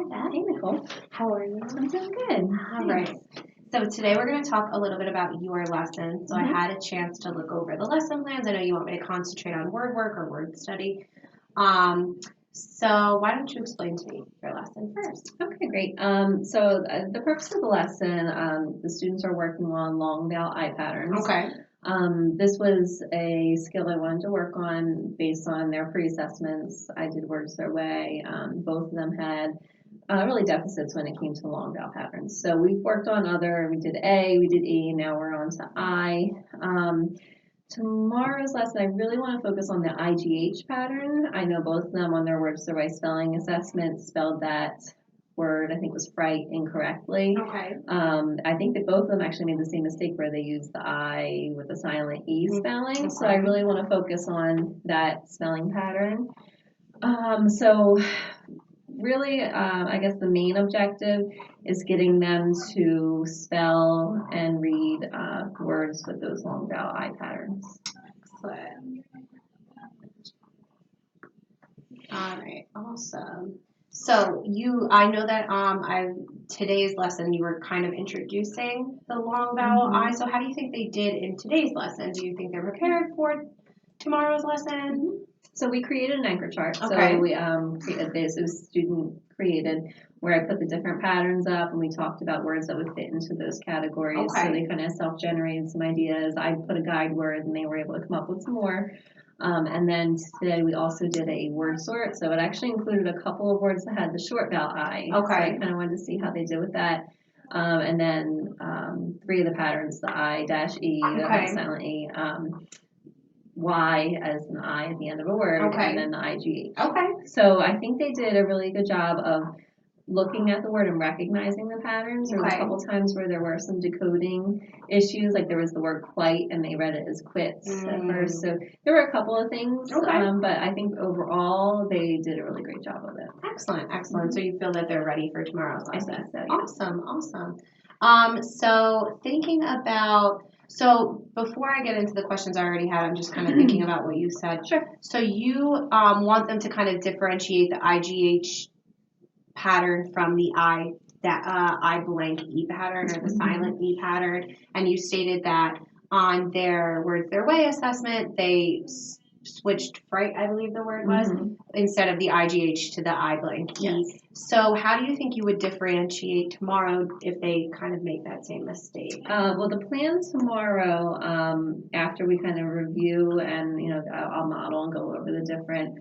Beth. Hey, Nicole. How are you? I'm doing good. All right. So today we're going to talk a little bit about your lesson. So Mhm. I had a chance to look over the lesson plans. I know you want me to concentrate on word work or word study. So why don't you explain to me your lesson first? Okay, great. So the purpose of the lesson, the students are working on long vowel I patterns. Okay. This was a skill I wanted to work on based on their pre-assessments. I did Words Their Way. Both of them had really deficits when it came to long vowel patterns. So we've worked on we did A, we did E, now we're on to I. Tomorrow's lesson, I really want to focus on the IGH pattern. I know both of them on their Words Their Way spelling assessment spelled that word, I think was fright, incorrectly. Okay. I think that both of them actually made the same mistake where they used the I with the silent E spelling. Okay. So I really want to focus on that spelling pattern. So really, I guess the main objective is getting them to spell and read words with those long vowel I patterns. Excellent. All right. Awesome. So I know that today's lesson you were kind of introducing the long vowel I. So how do you think they did in today's lesson? Do you think they're prepared for tomorrow's lesson? So we created an anchor chart. Okay. So we created this. It was student created where I put the different patterns up and we talked about words that would fit into those categories. Okay. So they kind of self-generated some ideas. I put a guide word and they were able to come up with some more. And then today we also did a word sort. So it actually included a couple of words that had the short vowel I. Okay. So I kind of wanted to see how they did with that. And then 3 of the patterns, the I-E, the silent E, Y as an I at the end of a word, and then the IGH. Okay. So I think they did a really good job of looking at the word and recognizing the patterns. There were a couple times where there were some decoding issues, like there was the word quite and they read it as quits at first. So there were a couple of things, but I think overall they did a really great job of it. Excellent, excellent. So you feel that they're ready for tomorrow's lesson? I think so, yeah. Awesome. So thinking about, so before I get into the questions I already had, I'm just kind of thinking about what you said. Sure. So you want them to kind of differentiate the IGH pattern from the I blank E pattern or the silent E pattern, and you stated that on their Words Their Way assessment, they switched fright, I believe the word was, instead of the IGH to the I blank E. Yes. So how do you think you would differentiate tomorrow if they kind of make that same mistake? Well, the plan tomorrow, after we kind of review and, I'll model and go over the different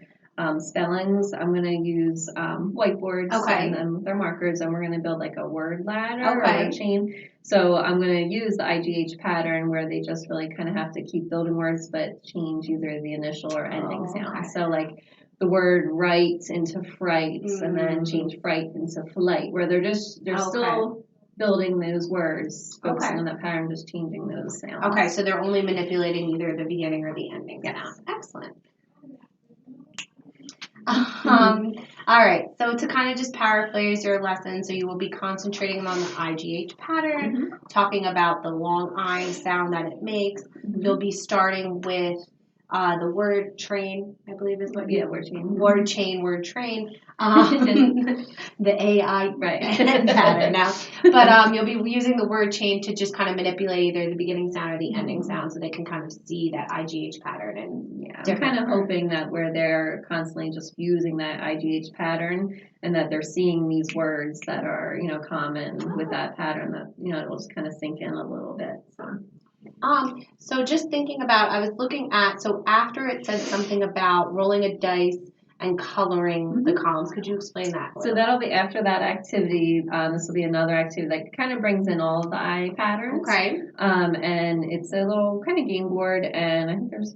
spellings, I'm going to use whiteboards and then with their markers, and we're going to build like a word ladder or a chain. So I'm going to use the IGH pattern where they just really kind of have to keep building words but change either the initial or ending sound. So like the word right into fright and then change fright into flight, where they're still building those words, focusing on that pattern, just changing those sounds. Okay, so they're only manipulating either the beginning or the ending sound. Excellent. All right, so to kind of just paraphrase your lesson, so you will be concentrating on the IGH pattern, talking about the long I sound that it makes. You'll be starting with the word train, I believe is what word chain. Word train. The AI pattern now. But you'll be using the word chain to just kind of manipulate either the beginning sound or the ending sound so they can kind of see that IGH pattern. And I'm kind of hoping that where they're constantly just using that IGH pattern and that they're seeing these words that are, common with that pattern, that, it'll just kind of sink in a little bit. So just thinking about, I was looking at, so after it said something about rolling a dice and coloring the columns. Could you explain that? So that'll be after that activity. This will be another activity that kind of brings in all of the I patterns. Okay. And it's a little kind of game board, and I think there's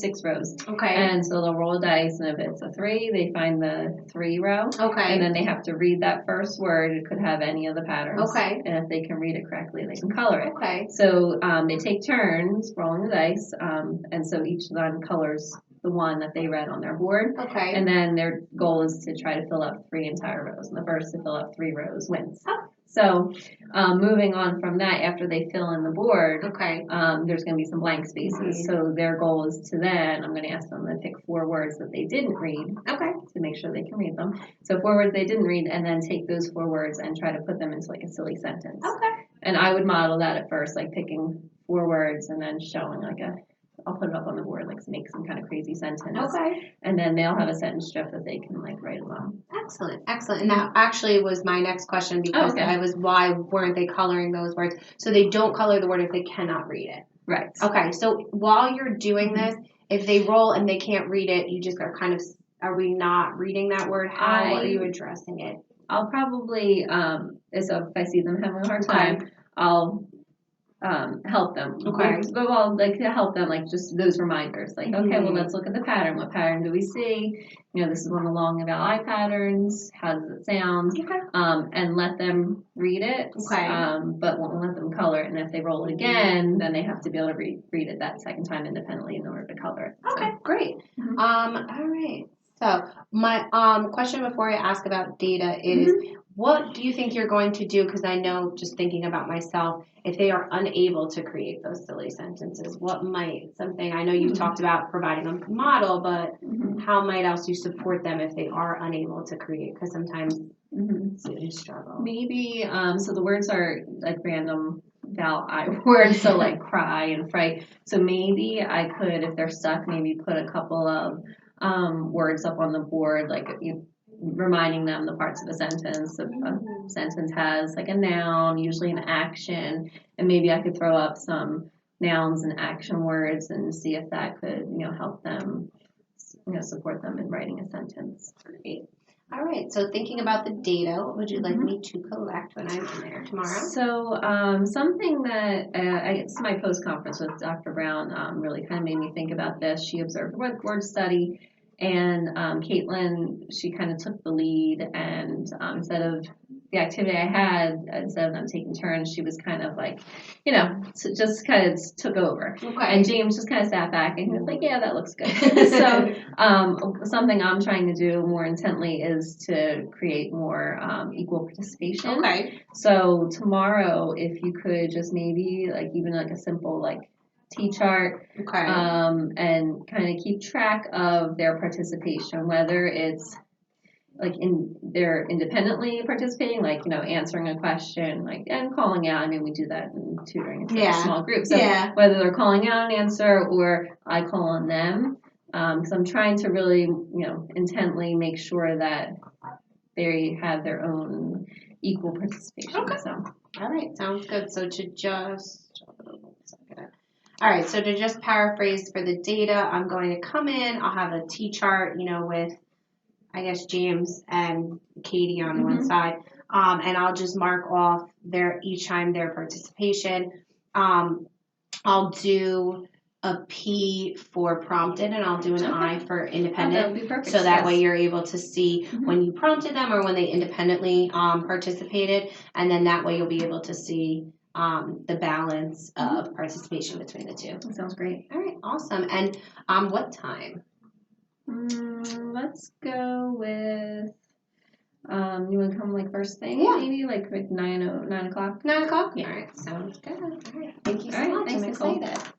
6 rows. Okay. And so they'll roll a dice, and if it's a 3, they find the 3 row. Okay. And then they have to read that first word. It could have any of the patterns. Okay. And if they can read it correctly, they can color it. Okay. So they take turns rolling the dice, and so each of them colors the one that they read on their board. Okay. And then their goal is to try to fill up 3 entire rows. And the first to fill up 3 rows wins. Oh. So moving on from that, after they fill in the board, Okay. there's going to be some blank spaces. So their goal is to then, I'm going to ask them to pick 4 words that they didn't read. Okay. To make sure they can read them. So 4 words they didn't read, and then take those 4 words and try to put them into like a silly sentence. Okay. And I would model that at first, like picking 4 words and then showing like I'll put it up on the board, like make some kind of crazy sentence. Okay. And then they'll have a sentence strip that they can like write along. Excellent, excellent. And that actually was my next question because I was, why weren't they coloring those words? So they don't color the word if they cannot read it. Right. Okay. So while you're doing this, if they roll and they can't read it, you just are kind of, are we not reading that word? How are you addressing it? I'll probably, so if I see them having a hard time, I'll help them. Okay. But I'll like to help them, like just those reminders. Like, okay, well, let's look at the pattern. What pattern do we see? You know, this is one of the long vowel I patterns. How does it sound? Okay. And let them read it. Okay. But won't let them color it. And if they roll it again, then they have to be able to read it that second time independently in order to color it. Okay, great. All right. So my question before I ask about data is, what do you think you're going to do? Because I know, just thinking about myself, if they are unable to create those silly sentences, what might something, I know you talked about providing a model, but how might else you support them if they are unable to create? Because sometimes students struggle. Maybe, so the words are like random vowel I words, so like cry and fright. So maybe I could, if they're stuck, maybe put a couple of words up on the board, like reminding them the parts of a sentence. A sentence has like a noun, usually an action, and maybe I could throw up some nouns and action words and see if that could, help them, support them in writing a sentence. Great. All right. So thinking about the data, what would you like me to collect when I'm in there tomorrow? So something that it's my post-conference with Dr. Brown really kind of made me think about this. She observed a word study. And Caitlin, she kind of took the lead, and instead of the activity I had, instead of them taking turns, she was kind of like, just kind of took over. Okay. And James just kind of sat back, and he was like, yeah, that looks good. So something I'm trying to do more intently is to create more equal participation. Okay. So tomorrow, if you could just maybe even a simple T-chart, and kind of keep track of their participation, whether it's they're independently participating, answering a question, and calling out. I mean, we do that in tutoring in a small group. So whether they're calling out an answer or I call on them, because I'm trying to really, intently make sure that they have their own equal participation. Okay. So. All right, sounds good. So all right, so to just paraphrase for the data, I'm going to come in, I'll have a T-chart, with, I guess, James and Katie on one side, and I'll just mark off each time their participation. I'll do a P for prompted, and I'll do an I for independent. That would be perfect. So that way you're able to see when you prompted them or when they independently participated, and then that way you'll be able to see the balance of participation between the two. That sounds great. All right, awesome. And what time? Let's go with, you want to come first thing? Yeah. Maybe 9 o'clock? 9 o'clock? Yeah. All right, sounds good. All right, thank you so All right, much. thanks, I'm Nicole. excited.